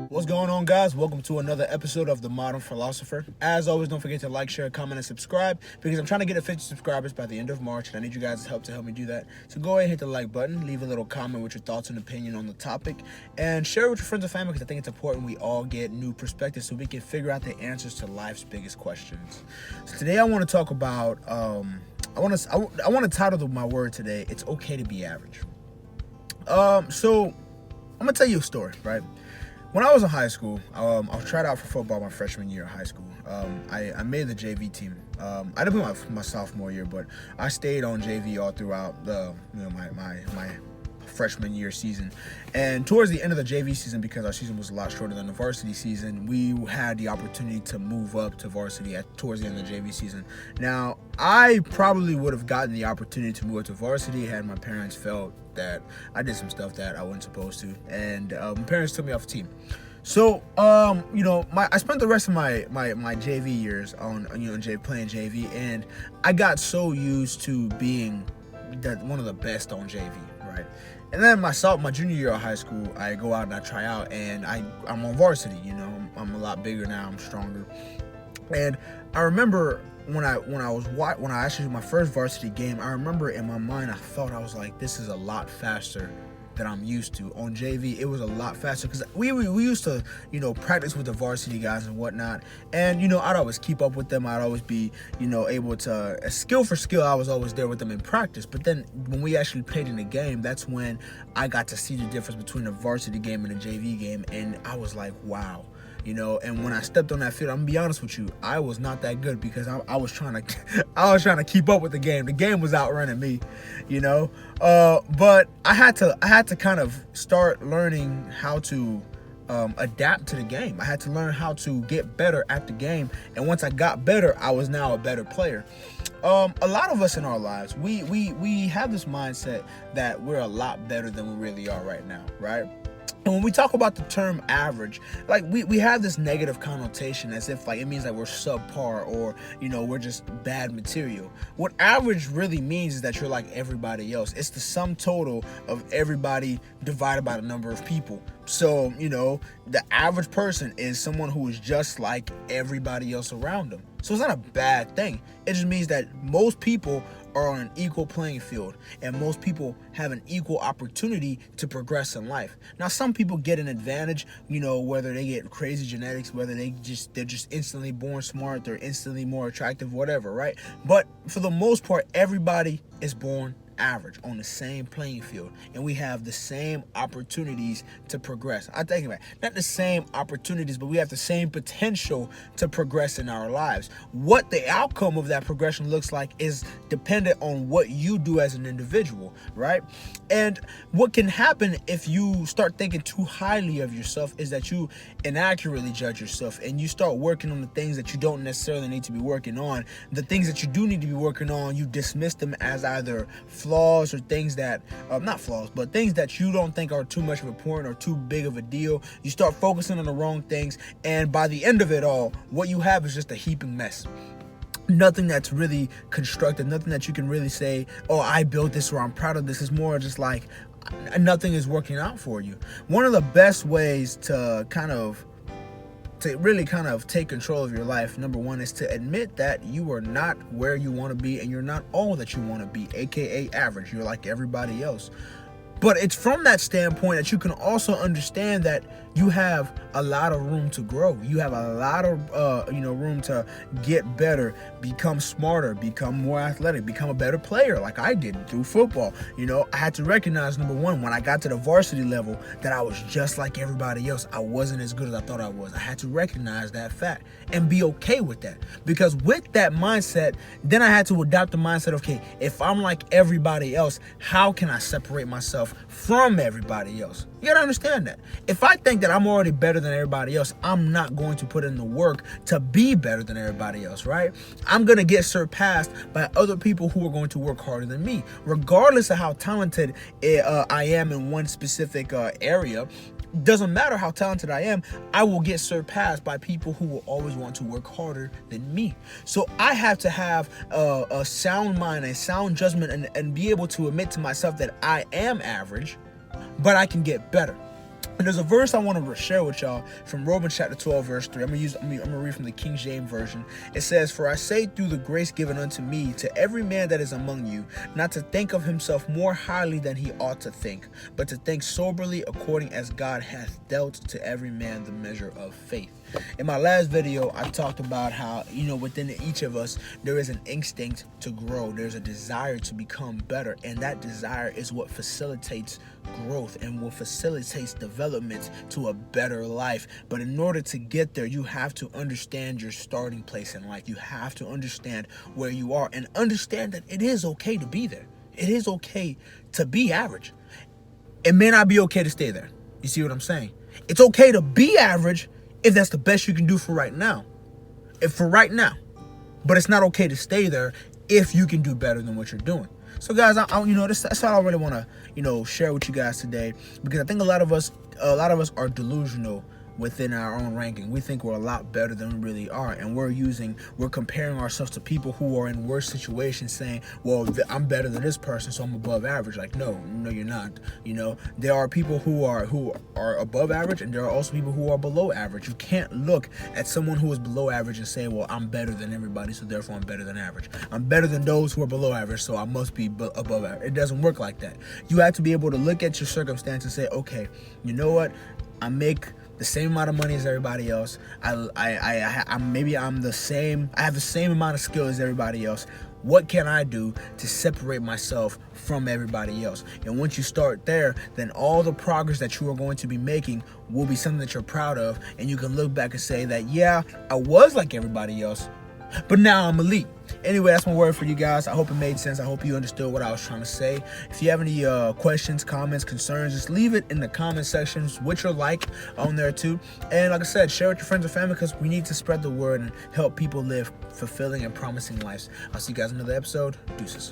What's going on, guys? Welcome to another episode of The Modern Philosopher. As always, don't forget to like, share, comment, and subscribe because I'm trying to get to 50 subscribers by the end of March, and I need you guys' help to help me do that. So go ahead and hit the like button, leave a little comment with your thoughts and opinion on the topic, and share it with your friends and family because I think it's important we all get new perspectives so we can figure out the answers to life's biggest questions. So today I want to talk about, I want to title my word today, It's Okay to Be Average. So I'm going to tell you a story, right? When I was in high school, I was tried out for football my freshman year of high school. I made the JV team. I didn't play my sophomore year, but I stayed on JV all throughout my freshman year season. And towards the end of the JV season, because our season was a lot shorter than the varsity season, we had the opportunity to move up to varsity towards the end of the JV season. Now, I probably would have gotten the opportunity to move up to varsity had my parents felt that I did some stuff that I wasn't supposed to, and my parents took me off the team. So, I spent the rest of my JV years on playing JV, and I got so used to being one of the best on JV, right? And then my junior year of high school, I go out and I try out, and I'm on varsity. I'm a lot bigger now, I'm stronger, and I remember when I actually did my first varsity game, I remember in my mind I was like, this is a lot faster than I'm used to. On JV, it was a lot faster because we used to, practice with the varsity guys and whatnot. And, I'd always keep up with them. I'd always be, able to, skill for skill, I was always there with them in practice. But then when we actually played in the game, that's when I got to see the difference between a varsity game and a JV game. And I was like, wow. And when I stepped on that field, I'm gonna be honest with you, I was not that good because I was trying to keep up with the game. The game was outrunning me, but I had to kind of start learning how to adapt to the game. I had to learn how to get better at the game, and once I got better, I was now a better player. A lot of us in our lives, we have this mindset that we're a lot better than we really are right now, right? And when we talk about the term average, like we have this negative connotation as if like it means that we're subpar or we're just bad material. What average really means is that you're like everybody else. It's the sum total of everybody divided by the number of people. So, the average person is someone who is just like everybody else around them. So it's not a bad thing. It just means that most people are on an equal playing field and most people have an equal opportunity to progress in life. Now, some people get an advantage, whether they get crazy genetics, whether they're just instantly born smart, they're instantly more attractive, whatever, right? But for the most part, everybody is born average on the same playing field, and we have the same opportunities to progress. I think about not the same opportunities, but we have the same potential to progress in our lives. What the outcome of that progression looks like is dependent on what you do as an individual, right? And what can happen if you start thinking too highly of yourself is that you inaccurately judge yourself and you start working on the things that you don't necessarily need to be working on. The things that you do need to be working on, you dismiss them as either flaws or things that not flaws, but things that you don't think are too much of a point or too big of a deal. You start focusing on the wrong things, and by the end of it all, what you have is just a heaping mess. Nothing that's really constructive, nothing that you can really say, oh, I built this or I'm proud of this. Is more just like nothing is working out for you. One of the best ways to really take control of your life, number one, is to admit that you are not where you want to be and you're not all that you want to be, aka average. You're like everybody else. But it's from that standpoint that you can also understand that you have a lot of room to grow. You have a lot of room to get better, become smarter, become more athletic, become a better player like I did through football. I had to recognize, number one, when I got to the varsity level, that I was just like everybody else. I wasn't as good as I thought I was. I had to recognize that fact and be okay with that. Because with that mindset, then I had to adopt the mindset of, okay, if I'm like everybody else, how can I separate myself from everybody else? You gotta understand that. If I think that I'm already better than everybody else, I'm not going to put in the work to be better than everybody else, right? I'm gonna get surpassed by other people who are going to work harder than me. Regardless of how talented I am in one specific area, doesn't matter how talented I am, I will get surpassed by people who will always want to work harder than me. So I have to have a sound mind, a sound judgment, and be able to admit to myself that I am average, but I can get better. And there's a verse I want to share with y'all from Romans chapter 12, verse 3. I'm gonna read from the King James Version. It says, "For I say through the grace given unto me, to every man that is among you, not to think of himself more highly than he ought to think, but to think soberly according as God hath dealt to every man the measure of faith." In my last video, I talked about how, within each of us, there is an instinct to grow. There's a desire to become better. And that desire is what facilitates growth and what facilitates development to a better life. But in order to get there, you have to understand your starting place in life. You have to understand where you are and understand that it is okay to be there. It is okay to be average. It may not be okay to stay there. You see what I'm saying? It's okay to be average if that's the best you can do for right now. But it's not okay to stay there if you can do better than what you're doing. So guys, that's all I really want to, share with you guys today, because I think a lot of us are delusional within our own ranking. We think we're a lot better than we really are, and we're comparing ourselves to people who are in worse situations, saying, well, I'm better than this person, so I'm above average. Like, no, you're not. There are people who are above average, and there are also people who are below average. You can't look at someone who is below average and say, well, I'm better than everybody, so therefore I'm better than average. I'm better than those who are below average, so I must be above average. It doesn't work like that. You have to be able to look at your circumstance and say, okay, you know what? I make the same amount of money as everybody else. I have the same amount of skill as everybody else. What can I do to separate myself from everybody else? And once you start there, then all the progress that you are going to be making will be something that you're proud of, and you can look back and say that, yeah, I was like everybody else, but now I'm elite. Anyway, that's my word for you guys. I hope it made sense. I hope you understood what I was trying to say. If you have any questions, comments, concerns, just leave it in the comment sections with your like on there too. And like I said, share with your friends and family, because we need to spread the word and help people live fulfilling and promising lives. I'll see you guys in another episode. Deuces.